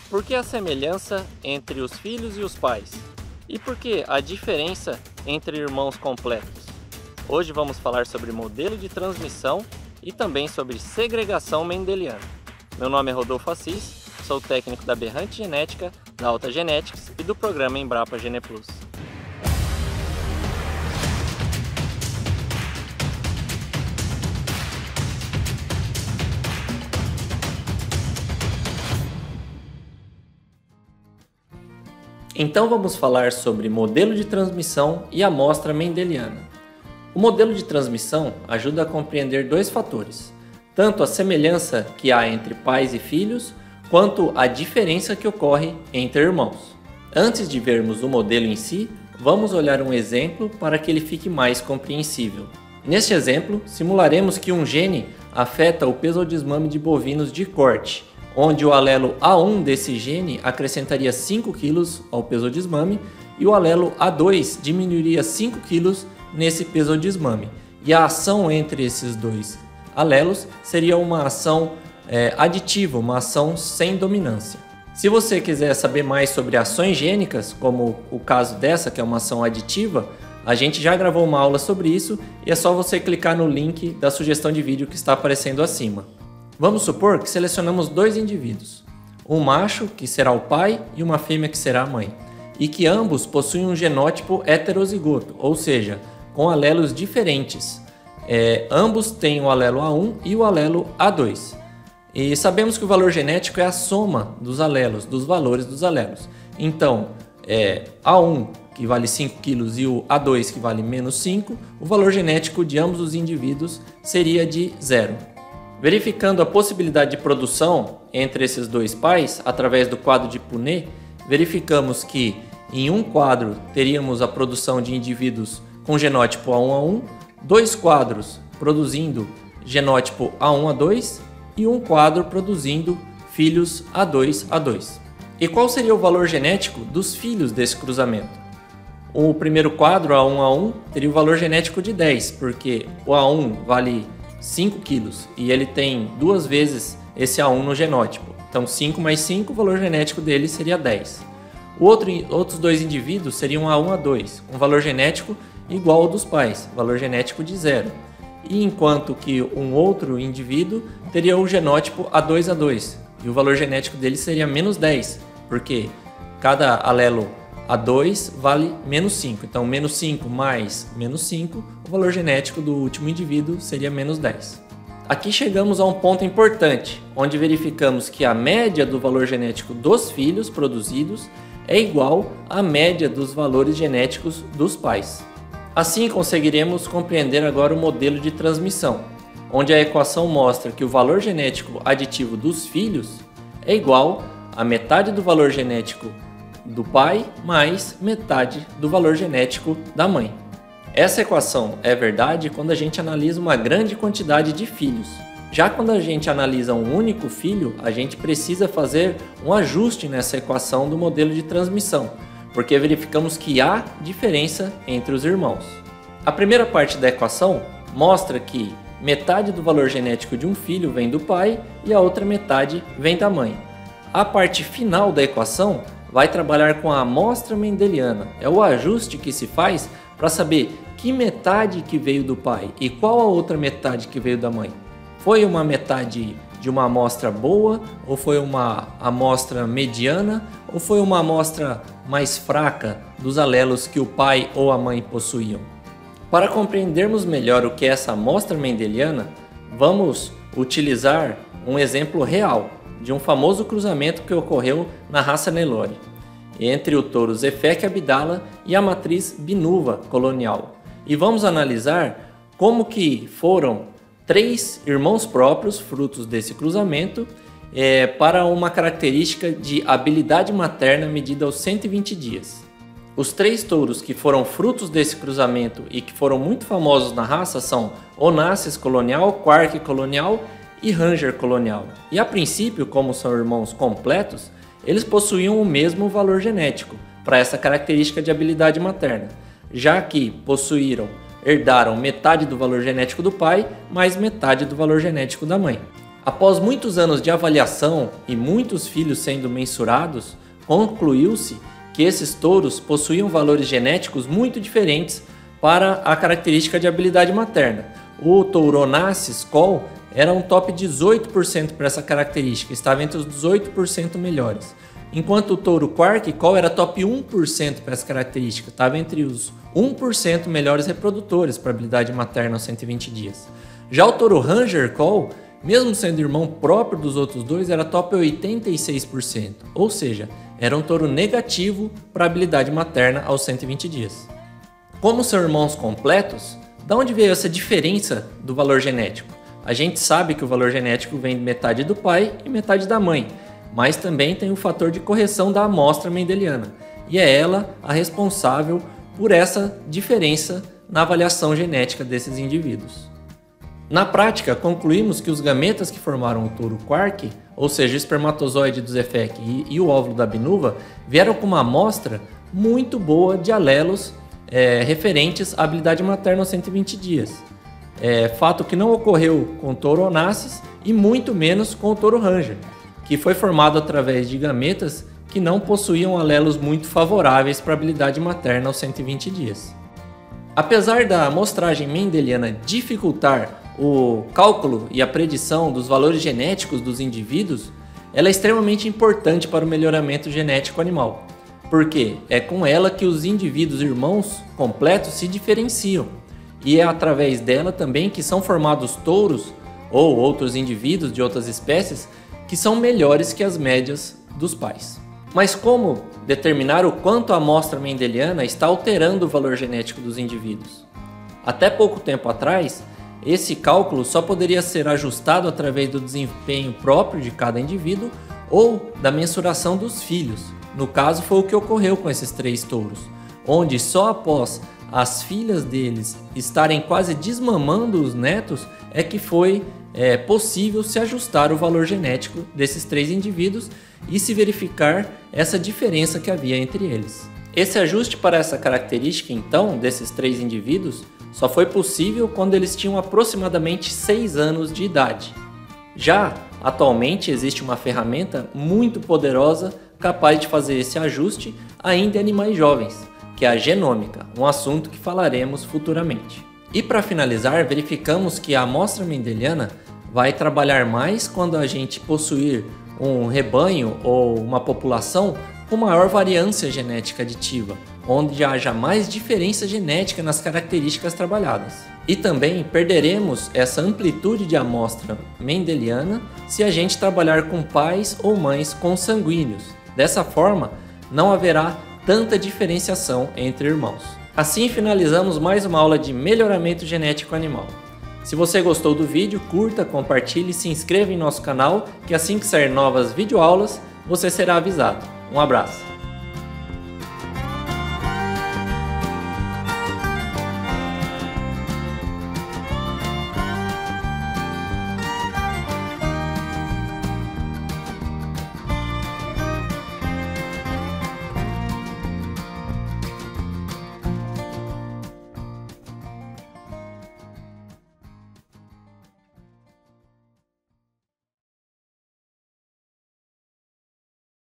Por que a semelhança entre os filhos e os pais? E por que a diferença entre irmãos completos? Hoje vamos falar sobre modelo de transmissão e também sobre segregação mendeliana. Meu nome é Rodolfo Assis, sou técnico da Berrante Genética, da Alta Genetics e do programa Embrapa Gene Plus. Então vamos falar sobre modelo de transmissão e amostra mendeliana. O modelo de transmissão ajuda a compreender dois fatores, tanto a semelhança que há entre pais e filhos, quanto a diferença que ocorre entre irmãos. Antes de vermos o modelo em si, vamos olhar um exemplo para que ele fique mais compreensível. Neste exemplo, simularemos que um gene afeta o pesodesmame de bovinos de corte, onde o alelo A1 desse gene acrescentaria 5 kg ao pesodesmame e o alelo A2 diminuiria 5 kg nesse pesodesmame. E a ação entre esses dois alelos seria uma ação aditiva, uma ação sem dominância. Se você quiser saber mais sobre ações gênicas, como o caso dessa, que é uma ação aditiva, a gente já gravou uma aula sobre isso e é só você clicar no link da sugestão de vídeo que está aparecendo acima. Vamos supor que selecionamos dois indivíduos, um macho, que será o pai, e uma fêmea, que será a mãe, e que ambos possuem um genótipo heterozigoto, ou seja, com alelos diferentes. Ambos têm o alelo A1 e o alelo A2. E sabemos que o valor genético é a soma dos alelos, dos valores dos alelos. Então, A1, que vale 5 kg, e o A2, que vale menos 5, o valor genético de ambos os indivíduos seria de 0. Verificando a possibilidade de produção entre esses dois pais, através do quadro de Punnett, verificamos que em um quadro teríamos a produção de indivíduos com genótipo A1-A1, dois quadros produzindo genótipo A1-A2 e um quadro produzindo filhos A2-A2. E qual seria o valor genético dos filhos desse cruzamento? O primeiro quadro, A1-A1, teria o valor genético de 10, porque o A1 vale 5 kg e ele tem duas vezes esse A1 no genótipo. Então 5 mais 5, o valor genético dele seria 10. Outros dois indivíduos seriam A1-A2, com valor genético igual ao dos pais, valor genético de 0. E enquanto que um outro indivíduo teria o genótipo A2-A2 e o valor genético dele seria menos 10, porque cada alelo A2 vale menos 5, então menos 5 mais menos 5, o valor genético do último indivíduo seria menos 10. Aqui chegamos a um ponto importante, onde verificamos que a média do valor genético dos filhos produzidos é igual à média dos valores genéticos dos pais. Assim conseguiremos compreender agora o modelo de transmissão, onde a equação mostra que o valor genético aditivo dos filhos é igual a metade do valor genético do pai mais metade do valor genético da mãe. Essa equação é verdade quando a gente analisa uma grande quantidade de filhos. Já quando a gente analisa um único filho, a gente precisa fazer um ajuste nessa equação do modelo de transmissão, porque verificamos que há diferença entre os irmãos. A primeira parte da equação mostra que metade do valor genético de um filho vem do pai e a outra metade vem da mãe. A parte final da equação vai trabalhar com a amostra mendeliana. É o ajuste que se faz para saber que metade que veio do pai e qual a outra metade que veio da mãe. Foi uma metade de uma amostra boa, ou foi uma amostra mediana, ou foi uma amostra mais fraca dos alelos que o pai ou a mãe possuíam. Para compreendermos melhor o que é essa amostra mendeliana, vamos utilizar um exemplo real de um famoso cruzamento que ocorreu na raça Nelore, entre o touro Zefek Abdala e a matriz Binuva colonial. E vamos analisar como que foram 3 irmãos próprios, frutos desse cruzamento, para uma característica de habilidade materna medida aos 120 dias. Os 3 touros que foram frutos desse cruzamento e que foram muito famosos na raça são Onassis colonial, Quark colonial e Ranger colonial. E a princípio, como são irmãos completos, eles possuíam o mesmo valor genético para essa característica de habilidade materna, já que herdaram metade do valor genético do pai mais metade do valor genético da mãe. Após muitos anos de avaliação e muitos filhos sendo mensurados, concluiu-se que esses touros possuíam valores genéticos muito diferentes para a característica de habilidade materna. O touro Onassis Col era um top 18% para essa característica, estava entre os 18% melhores. Enquanto o touro Quark Col era top 1% para essa característica, estava entre os 1% melhores reprodutores para habilidade materna aos 120 dias. Já o touro Ranger Col, mesmo sendo irmão próprio dos outros dois, era top 86%, ou seja, era um touro negativo para habilidade materna aos 120 dias. Como são irmãos completos, da onde veio essa diferença do valor genético? A gente sabe que o valor genético vem de metade do pai e metade da mãe, mas também tem o fator de correção da amostra mendeliana, e é ela a responsável por essa diferença na avaliação genética desses indivíduos. Na prática, concluímos que os gametas que formaram o touro Quark, ou seja, o espermatozoide do Zefek e o óvulo da binuva, vieram com uma amostra muito boa de alelos referentes à habilidade materna aos 120 dias. Fato que não ocorreu com o touro Onassis e muito menos com o touro Ranger, que foi formado através de gametas que não possuíam alelos muito favoráveis para a habilidade materna aos 120 dias. Apesar da amostragem mendeliana dificultar o cálculo e a predição dos valores genéticos dos indivíduos, ela é extremamente importante para o melhoramento genético animal, porque é com ela que os indivíduos irmãos completos se diferenciam, e é através dela também que são formados touros ou outros indivíduos de outras espécies que são melhores que as médias dos pais. Mas como determinar o quanto a amostra mendeliana está alterando o valor genético dos indivíduos? Até pouco tempo atrás, esse cálculo só poderia ser ajustado através do desempenho próprio de cada indivíduo ou da mensuração dos filhos. No caso, foi o que ocorreu com esses 3 touros, onde só após as filhas deles estarem quase desmamando os netos é que foi possível se ajustar o valor genético desses 3 indivíduos e se verificar essa diferença que havia entre eles. Esse ajuste para essa característica, então, desses 3 indivíduos, só foi possível quando eles tinham aproximadamente 6 anos de idade. Já atualmente existe uma ferramenta muito poderosa capaz de fazer esse ajuste ainda em animais jovens, que é a genômica, um assunto que falaremos futuramente. E para finalizar, verificamos que a amostra mendeliana vai trabalhar mais quando a gente possuir um rebanho ou uma população com maior variância genética aditiva, onde haja mais diferença genética nas características trabalhadas. E também perderemos essa amplitude de amostra mendeliana se a gente trabalhar com pais ou mães consanguíneos. Dessa forma, não haverá tanta diferenciação entre irmãos. Assim finalizamos mais uma aula de melhoramento genético animal. Se você gostou do vídeo, curta, compartilhe e se inscreva em nosso canal, que assim que sair novas videoaulas, você será avisado. Um abraço!